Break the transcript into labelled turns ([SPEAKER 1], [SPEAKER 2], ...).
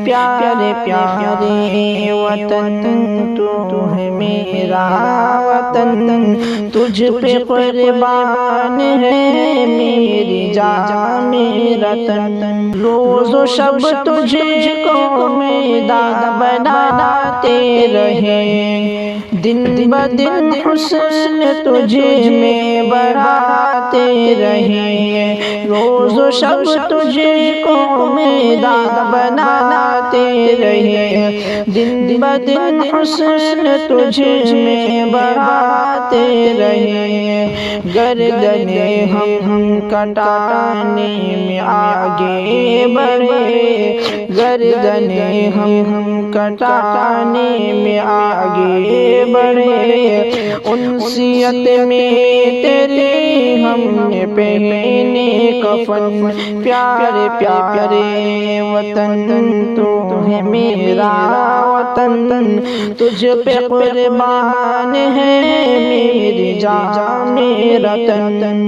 [SPEAKER 1] پیارے پیارے وطن تو ہے میرا وطن، تجھ پہ قربان ہے میری جان میرا تن، روز و شب تجھ کو میدان بناتے رہے، دن بدن حسن تجھ میں بڑھاتے رہے، روز و شب تجھ کو میدان بناتے رہے، دن بدن حسن تجھ میں بڑھاتے رہے، گردنیں ہم کٹانے میں آگے بڑھے، گردنیں ہم کٹانے میں آگے بڑھے، انسیت میں تیری ہم نے پہنے کفن، پیارے پیارے وطن تو ہے میرا وطن، تجھ پہ قربان ہے میری جان میرا تن۔